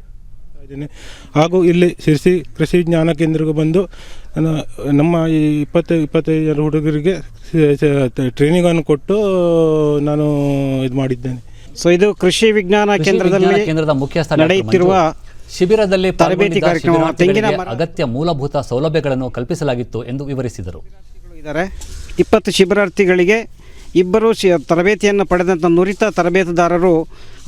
ಹಾಗೂ ಇಲ್ಲಿ ಶಿರಸಿ ಕೃಷಿ ವಿಜ್ಞಾನ ಕೇಂದ್ರಕ್ಕೆ ಬಂದು ನಮ್ಮ ಈ 20-25 ಹುಡುಗರಿಗೆ ಟ್ರೈನಿಂಗನ್ನು ಕೊಟ್ಟು ನಾನು ಇದು ಮಾಡಿದ್ದೇನೆ. ಸೊ ಇದು ಕೃಷಿ ವಿಜ್ಞಾನ ಕೇಂದ್ರದ ಮುಖ್ಯಸ್ಥ ನಡೆಯುತ್ತಿರುವ ಶಿಬಿರದಲ್ಲಿ ತರಬೇತಿ ಅಗತ್ಯ ಮೂಲಭೂತ ಸೌಲಭ್ಯಗಳನ್ನು ಕಲ್ಪಿಸಲಾಗಿತ್ತು ಎಂದು ವಿವರಿಸಿದರು. 20 ಶಿಬಿರಾರ್ಥಿಗಳಿಗೆ 2 ತರಬೇತಿಯನ್ನು ಪಡೆದಂಥ ನುರಿತ ತರಬೇತುದಾರರು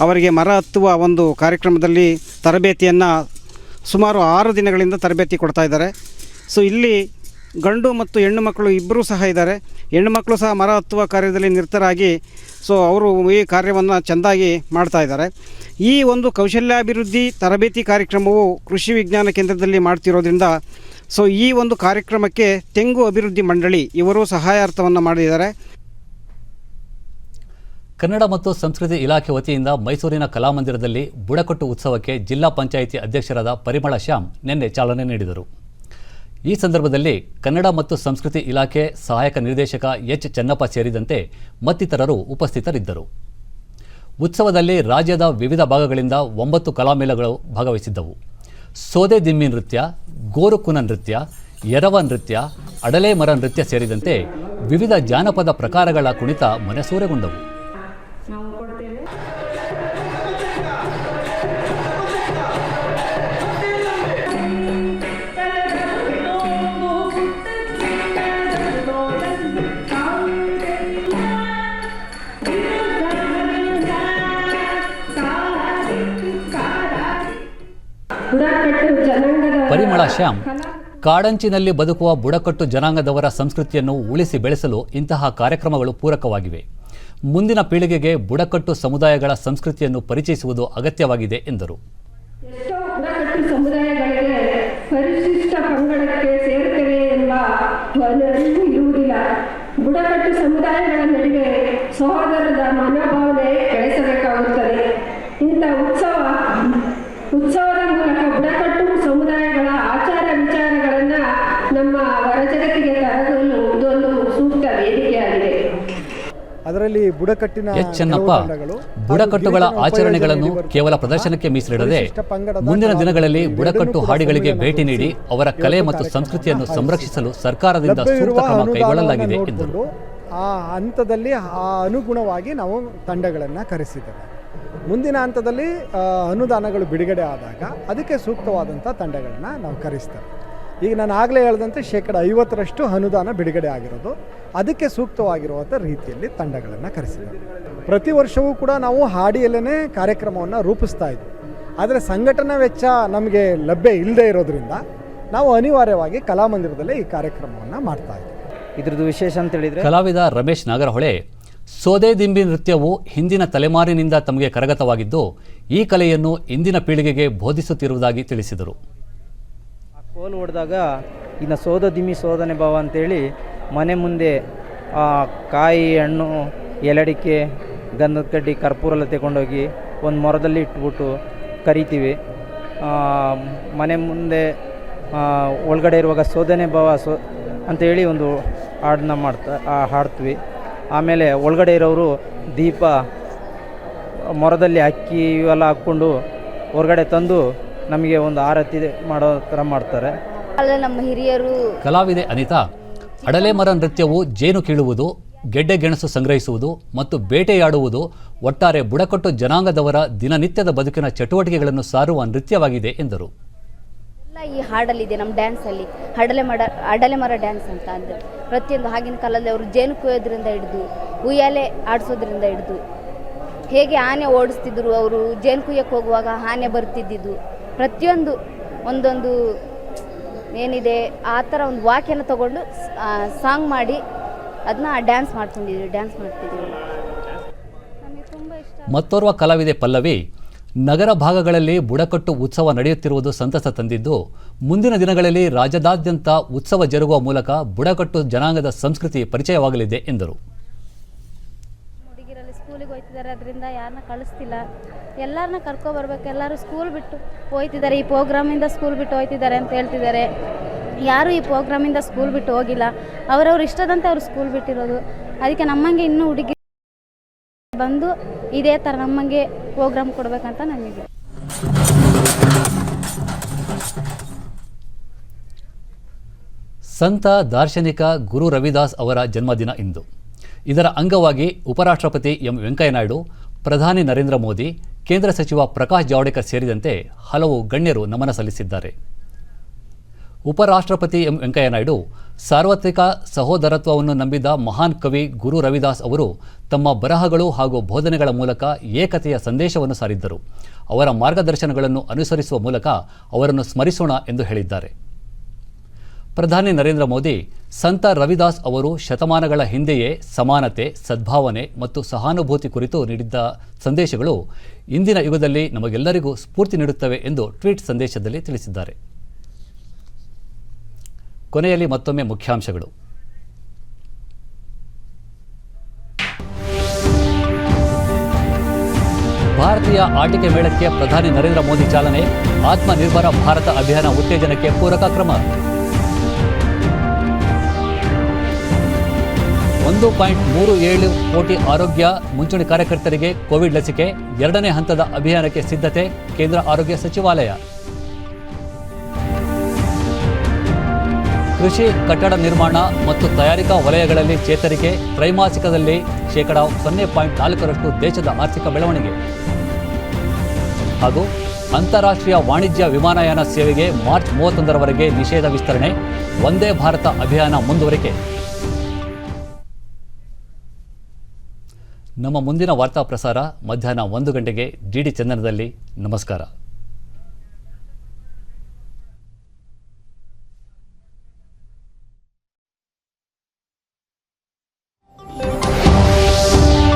ಅವರಿಗೆ ಮರ ಹತ್ತುವ ಒಂದು ಕಾರ್ಯಕ್ರಮದಲ್ಲಿ ತರಬೇತಿಯನ್ನು ಸುಮಾರು 6 ದಿನಗಳಿಂದ ತರಬೇತಿ ಕೊಡ್ತಾ ಇದ್ದಾರೆ. ಸೊ ಇಲ್ಲಿ ಗಂಡು ಮತ್ತು ಹೆಣ್ಣು ಮಕ್ಕಳು ಇಬ್ಬರೂ ಸಹ ಇದ್ದಾರೆ. ಹೆಣ್ಣು ಮಕ್ಕಳು ಸಹ ಮರ ಹತ್ತುವ ಕಾರ್ಯದಲ್ಲಿ ನಿರತರಾಗಿ ಸೊ ಅವರು ಈ ಕಾರ್ಯವನ್ನು ಚೆಂದಾಗಿ ಮಾಡ್ತಾ ಇದ್ದಾರೆ. ಈ ಒಂದು ಕೌಶಲ್ಯಾಭಿವೃದ್ಧಿ ತರಬೇತಿ ಕಾರ್ಯಕ್ರಮವು ಕೃಷಿ ವಿಜ್ಞಾನ ಕೇಂದ್ರದಲ್ಲಿ ಮಾಡ್ತಿರೋದ್ರಿಂದ ಸೊ ಈ ಒಂದು ಕಾರ್ಯಕ್ರಮಕ್ಕೆ ತೆಂಗು ಅಭಿವೃದ್ಧಿ ಮಂಡಳಿ ಇವರು ಸಹಾಯಾರ್ಥವನ್ನು ಮಾಡಿದ್ದಾರೆ. ಕನ್ನಡ ಮತ್ತು ಸಂಸ್ಕೃತಿ ಇಲಾಖೆ ವತಿಯಿಂದ ಮೈಸೂರಿನ ಕಲಾಮಂದಿರದಲ್ಲಿ ಬುಡಕಟ್ಟು ಉತ್ಸವಕ್ಕೆ ಜಿಲ್ಲಾ ಪಂಚಾಯಿತಿ ಅಧ್ಯಕ್ಷರಾದ ಪರಿಮಳ ಶ್ಯಾಮ್ ನಿನ್ನೆ ಚಾಲನೆ ನೀಡಿದರು. ಈ ಸಂದರ್ಭದಲ್ಲಿ ಕನ್ನಡ ಮತ್ತು ಸಂಸ್ಕೃತಿ ಇಲಾಖೆ ಸಹಾಯಕ ನಿರ್ದೇಶಕ ಎಚ್ ಚೆನ್ನಪ್ಪ ಸೇರಿದಂತೆ ಮತ್ತಿತರರು ಉಪಸ್ಥಿತರಿದ್ದರು. ಉತ್ಸವದಲ್ಲಿ ರಾಜ್ಯದ ವಿವಿಧ ಭಾಗಗಳಿಂದ 9 ಕಲಾಮೇಳಗಳು ಭಾಗವಹಿಸಿದ್ದವು. ಸೋದೆ ದಿಮ್ಮಿ ನೃತ್ಯ, ಗೋರುಕುನ ನೃತ್ಯ, ಎರವ ನೃತ್ಯ, ಅಡಲೆ ಮರ ನೃತ್ಯ ಸೇರಿದಂತೆ ವಿವಿಧ ಜಾನಪದ ಪ್ರಕಾರಗಳ ಕುಣಿತ ಮನಸೂರೆಗೊಂಡವು. ಪರಿಮಳ ಶ್ಯಾಮ್ ಕಾಡಂಚಿನಲ್ಲಿ ಬದುಕುವ ಬುಡಕಟ್ಟು ಜನಾಂಗದವರ ಸಂಸ್ಕೃತಿಯನ್ನು ಉಳಿಸಿ ಬೆಳೆಸಲು ಇಂತಹ ಕಾರ್ಯಕ್ರಮಗಳು ಪೂರಕವಾಗಿವೆ. ಮುಂದಿನ ಪೀಳಿಗೆಗೆ ಬುಡಕಟ್ಟು ಸಮುದಾಯಗಳ ಸಂಸ್ಕೃತಿಯನ್ನು ಪರಿಚಯಿಸುವುದು ಅಗತ್ಯವಾಗಿದೆ ಎಂದರು. ಬುಡಕಟ್ಟು ಸಮುದಾಯಗಳಿಗೆ ಪರಿಶಿಷ್ಟ ಪಂಗಡಕ್ಕೆ ಸೇರುತ್ತವೆ ಎಂಬ ಅರಿವು ಇರುವುದಿಲ್ಲ. ಬುಡಕಟ್ಟು ಸಮುದಾಯಗಳ ನಡುವೆ ಸಹೋದರದ ಮನೋಭಾವನೆ ಬೆಳೆಸಬೇಕಾಗುತ್ತದೆ. ಇಂಥ ಉತ್ಸವದ ಮೂಲಕ ಬುಡಕಟ್ಟು ಸಮುದಾಯಗಳ ಆಚಾರ ವಿಚಾರಗಳನ್ನು ನಮ್ಮ ಹೊರಜಗತ್ತಿಗೆ ತರಲು ಇದೊಂದು ಸೂಕ್ತ ವೇದಿಕೆಯಾಗಿದೆ. ಅದರಲ್ಲಿ ಬುಡಕಟ್ಟಿನ ಚೆನ್ನಪ್ಪ ಬುಡಕಟ್ಟುಗಳ ಆಚರಣೆಗಳನ್ನು ಕೇವಲ ಪ್ರದರ್ಶನಕ್ಕೆ ಮೀಸಲಿಡದೆ ಮುಂದಿನ ದಿನಗಳಲ್ಲಿ ಬುಡಕಟ್ಟು ಹಾಡಿಗಳಿಗೆ ಭೇಟಿ ನೀಡಿ ಅವರ ಕಲೆ ಮತ್ತು ಸಂಸ್ಕೃತಿಯನ್ನು ಸಂರಕ್ಷಿಸಲು ಸರ್ಕಾರದಿಂದ ಸೂಕ್ತ ಕ್ರಮ ಕೈಗೊಳ್ಳಲಾಗಿದೆ ಎಂದರು. ಆ ಹಂತದಲ್ಲಿ ಅನುಗುಣವಾಗಿ ನಾವು ತಂಡಗಳನ್ನು ಕರೆಸಿದ್ದೇವೆ. ಮುಂದಿನ ಹಂತದಲ್ಲಿ ಅನುದಾನಗಳು ಬಿಡುಗಡೆ ಆದಾಗ ಅದಕ್ಕೆ ಸೂಕ್ತವಾದಂಥ ತಂಡಗಳನ್ನು ನಾವು ಕರೆಸ್ತೇವೆ. ಈಗ ನಾನು ಆಗಲೇ ಹೇಳಿದಂತೆ 50% ಅನುದಾನ ಬಿಡುಗಡೆ ಆಗಿರೋದು, ಅದಕ್ಕೆ ಸೂಕ್ತವಾಗಿರುವಂಥ ರೀತಿಯಲ್ಲಿ ತಂಡಗಳನ್ನು ಕರೆಸಿದ್ದೇವೆ. ಪ್ರತಿ ವರ್ಷವೂ ಕೂಡ ನಾವು ಹಾಡಿಯಲ್ಲೇ ಕಾರ್ಯಕ್ರಮವನ್ನು ರೂಪಿಸ್ತಾ ಇದ್ವಿ. ಆದರೆ ಸಂಘಟನಾ ವೆಚ್ಚ ನಮಗೆ ಲಭ್ಯ ಇಲ್ಲದೆ ಇರೋದ್ರಿಂದ ನಾವು ಅನಿವಾರ್ಯವಾಗಿ ಕಲಾಮಂದಿರದಲ್ಲೇ ಈ ಕಾರ್ಯಕ್ರಮವನ್ನು ಮಾಡ್ತಾ ಇದ್ವಿ. ಇದ್ರದ್ದು ವಿಶೇಷ ಅಂತ ಹೇಳಿದರೆ ಕಲಾವಿದ ರಮೇಶ್ ನಾಗರಹೊಳೆ ಸೋದೆದಿಂಬಿ ನೃತ್ಯವು ಹಿಂದಿನ ತಲೆಮಾರಿನಿಂದ ತಮಗೆ ಕರಗತವಾಗಿದ್ದು ಈ ಕಲೆಯನ್ನು ಇಂದಿನ ಪೀಳಿಗೆಗೆ ಬೋಧಿಸುತ್ತಿರುವುದಾಗಿ ತಿಳಿಸಿದರು. ಕೋಲು ಹೊಡೆದಾಗ ಇನ್ನು ಸೋದದಿಮ್ಮಿ ಸೋದನೆ ಭಾವ ಅಂತೇಳಿ ಮನೆ ಮುಂದೆ ಕಾಯಿ ಹಣ್ಣು ಎಲಡಿಕೆ ಗಂಧದ ಕಡ್ಡಿ ಕರ್ಪೂರ ಎಲ್ಲ ತಗೊಂಡೋಗಿ ಒಂದು ಮೊರದಲ್ಲಿ ಇಟ್ಬಿಟ್ಟು ಕರಿತೀವಿ. ಮನೆ ಮುಂದೆ ಒಳಗಡೆ ಇರುವಾಗ ಸೋದನೆ ಭಾವ ಅಂತೇಳಿ ಒಂದು ಹಾಡನ್ನ ಹಾಡ್ತೀವಿ. ಆಮೇಲೆ ಒಳಗಡೆ ಇರೋರು ದೀಪ ಮೊರದಲ್ಲಿ ಅಕ್ಕಿ ಇವೆಲ್ಲ ಹಾಕ್ಕೊಂಡು ಹೊರಗಡೆ ತಂದು ನಮಗೆ ಒಂದು ಆರತಿ ಮಾಡೋ ಥರ ಮಾಡ್ತಾರೆ. ನಮ್ಮ ಹಿರಿಯರು ಕಲಾವಿದೆ ಅನಿತಾ ಅಡಲೆ ಮರ ನೃತ್ಯವು ಜೇನು ಕೀಳುವುದು, ಗೆಡ್ಡೆ ಗೆಣಸು ಸಂಗ್ರಹಿಸುವುದು ಮತ್ತು ಬೇಟೆಯಾಡುವುದು ಒಟ್ಟಾರೆ ಬುಡಕಟ್ಟು ಜನಾಂಗದವರ ದಿನನಿತ್ಯದ ಬದುಕಿನ ಚಟುವಟಿಕೆಗಳನ್ನು ಸಾರುವ ನೃತ್ಯವಾಗಿದೆ ಎಂದರು. ಈ ಹಾಡಲ್ಲಿದೆ ನಮ್ಮ ಡ್ಯಾನ್ಸಲ್ಲಿ ಅಡಲೆ ಮರ ಡ್ಯಾನ್ಸ್ ಅಂತ ಅಂದರೆ ಪ್ರತಿಯೊಂದು ಆಗಿನ ಕಾಲದಲ್ಲಿ ಅವರು ಜೇನು ಕೊಯ್ಯೋದ್ರಿಂದ ಹಿಡಿದು ಉಯ್ಯಾಲೆ ಆಡಿಸೋದ್ರಿಂದ ಹಿಡಿದು ಹೇಗೆ ಆನೆ ಓಡಿಸ್ತಿದ್ರು, ಅವರು ಜೇನು ಕುಯ್ಯಕ್ಕೆ ಹೋಗುವಾಗ ಆನೆ ಬರ್ತಿದ್ದಿದ್ದು ಪ್ರತಿಯೊಂದು ಒಂದೊಂದು ಏನಿದೆ ಆ ಥರ ಒಂದು ವಾಕ್ಯನ ತಗೊಂಡು ಸಾಂಗ್ ಮಾಡಿ ಅದನ್ನ ಡ್ಯಾನ್ಸ್ ಮಾಡ್ತಿದ್ವಿ. ನಮಗೆ ತುಂಬ ಇಷ್ಟ. ಮತ್ತೋರ್ವ ಕಲಾವಿದೆ ಪಲ್ಲವಿ ನಗರ ಭಾಗಗಳಲ್ಲಿ ಬುಡಕಟ್ಟು ಉತ್ಸವ ನಡೆಯುತ್ತಿರುವುದು ಸಂತಸ ತಂದಿದ್ದು ಮುಂದಿನ ದಿನಗಳಲ್ಲಿ ರಾಜ್ಯದಾದ್ಯಂತ ಉತ್ಸವ ಜರುಗುವ ಮೂಲಕ ಬುಡಕಟ್ಟು ಜನಾಂಗದ ಸಂಸ್ಕೃತಿ ಪರಿಚಯವಾಗಲಿದೆ ಎಂದರು. ಹುಡುಗಿರಲ್ಲಿ ಸ್ಕೂಲಿಗೆ ಹೋಗ್ತಿದ್ದಾರೆ, ಅದರಿಂದ ಯಾರನ್ನ ಕಳಿಸ್ತಿಲ್ಲ, ಎಲ್ಲರನ್ನ ಕರ್ಕೊಬರ್ಬೇಕು. ಎಲ್ಲರೂ ಸ್ಕೂಲ್ ಬಿಟ್ಟು ಹೋಗ್ತಿದ್ದಾರೆ, ಈ ಪ್ರೋಗ್ರಾಮಿಂದ ಸ್ಕೂಲ್ ಬಿಟ್ಟು ಹೋಗ್ತಿದ್ದಾರೆ ಅಂತ ಹೇಳ್ತಿದ್ದಾರೆ. ಯಾರೂ ಈ ಪ್ರೋಗ್ರಾಮಿಂದ ಸ್ಕೂಲ್ ಬಿಟ್ಟು ಹೋಗಿಲ್ಲ, ಅವರವ್ರ ಇಷ್ಟದಂತೆ ಅವರು ಸ್ಕೂಲ್ ಬಿಟ್ಟಿರೋದು. ಅದಕ್ಕೆ ನಮ್ಮಂಗೆ ಇನ್ನೂ ಹುಡುಗಿ ಬಂದು ಇದೇ ಥರ ನಮ್ಮಂಗೆ ಪ್ರೋಗ್ರಾಮ್ ಕೊಡಬೇಕಂತ ನಮಗೆ. ಸಂತ ದಾರ್ಶನಿಕ ಗುರು ರವಿದಾಸ್ ಅವರ ಜನ್ಮದಿನ ಇಂದು. ಇದರ ಅಂಗವಾಗಿ ಉಪರಾಷ್ಟ್ರಪತಿ ಎಂ ವೆಂಕಯ್ಯನಾಯ್ಡು, ಪ್ರಧಾನಿ ನರೇಂದ್ರ ಮೋದಿ, ಕೇಂದ್ರ ಸಚಿವ ಪ್ರಕಾಶ್ ಜಾವಡೇಕರ್ ಸೇರಿದಂತೆ ಹಲವು ಗಣ್ಯರು ನಮನ ಸಲ್ಲಿಸಿದ್ದಾರೆ. ಉಪರಾಷ್ಟ್ರಪತಿ ಎಂ ವೆಂಕಯ್ಯನಾಯ್ಡು ಸಾರ್ವತ್ರಿಕ ಸಹೋದರತ್ವವನ್ನು ನಂಬಿದ ಮಹಾನ್ ಕವಿ ಗುರು ರವಿದಾಸ್ ಅವರು ತಮ್ಮ ಬರಹಗಳು ಹಾಗೂ ಬೋಧನೆಗಳ ಮೂಲಕ ಏಕತೆಯ ಸಂದೇಶವನ್ನು ಸಾರಿದ್ದರು. ಅವರ ಮಾರ್ಗದರ್ಶನಗಳನ್ನು ಅನುಸರಿಸುವ ಮೂಲಕ ಅವರನ್ನು ಸ್ಮರಿಸೋಣ ಎಂದು ಹೇಳಿದ್ದಾರೆ. ಪ್ರಧಾನಿ ನರೇಂದ್ರ ಮೋದಿ ಸಂತ ರವಿದಾಸ್ ಅವರು ಶತಮಾನಗಳ ಹಿಂದೆಯೇ ಸಮಾನತೆ, ಸದ್ಭಾವನೆ ಮತ್ತು ಸಹಾನುಭೂತಿ ಕುರಿತು ನೀಡಿದ್ದ ಸಂದೇಶಗಳು ಇಂದಿನ ಯುಗದಲ್ಲಿ ನಮಗೆಲ್ಲರಿಗೂ ಸ್ಫೂರ್ತಿ ನೀಡುತ್ತವೆ ಎಂದು ಟ್ವೀಟ್ ಸಂದೇಶದಲ್ಲಿ ತಿಳಿಸಿದ್ದಾರೆ. ಕೊನೆಯಲ್ಲಿ ಮತ್ತೊಮ್ಮೆ ಮುಖ್ಯಾಂಶಗಳು. ಭಾರತೀಯ ಆಟಿಕೆ ಮೇಳಕ್ಕೆ ಪ್ರಧಾನಿ ನರೇಂದ್ರ ಮೋದಿ ಚಾಲನೆ, ಆತ್ಮನಿರ್ಭರ ಭಾರತ ಅಭಿಯಾನ ಉತ್ತೇಜನಕ್ಕೆ ಪೂರಕ ಕ್ರಮ. 1.37 ಕೋಟಿ ಆರೋಗ್ಯ ಮುಂಚೂಣಿ ಕಾರ್ಯಕರ್ತರಿಗೆ ಕೋವಿಡ್ ಲಸಿಕೆ, 2ನೇ ಹಂತದ ಅಭಿಯಾನಕ್ಕೆ ಸಿದ್ಧತೆ, ಕೇಂದ್ರ ಆರೋಗ್ಯ ಸಚಿವಾಲಯ. ಕೃಷಿ, ಕಟ್ಟಡ ನಿರ್ಮಾಣ ಮತ್ತು ತಯಾರಿಕಾ ವಲಯಗಳಲ್ಲಿ ಚೇತರಿಕೆ, ತ್ರೈಮಾಸಿಕದಲ್ಲಿ 0.4% ದೇಶದ ಆರ್ಥಿಕ ಬೆಳವಣಿಗೆ. ಹಾಗೂ ಅಂತಾರಾಷ್ಟ್ರೀಯ ವಾಣಿಜ್ಯ ವಿಮಾನಯಾನ ಸೇವೆಗೆ ಮಾರ್ಚ್ 31ರವರೆಗೆ ನಿಷೇಧ ವಿಸ್ತರಣೆ, ವಂದೇ ಭಾರತ ಅಭಿಯಾನ ಮುಂದುವರಿಕೆ. ನಮ್ಮ ಮುಂದಿನ ವಾರ್ತಾ ಪ್ರಸಾರ ಮಧ್ಯಾಹ್ನ 1 ಗಂಟೆಗೆ ಡಿಡಿ ಚಂದನದಲ್ಲಿ. ನಮಸ್ಕಾರ.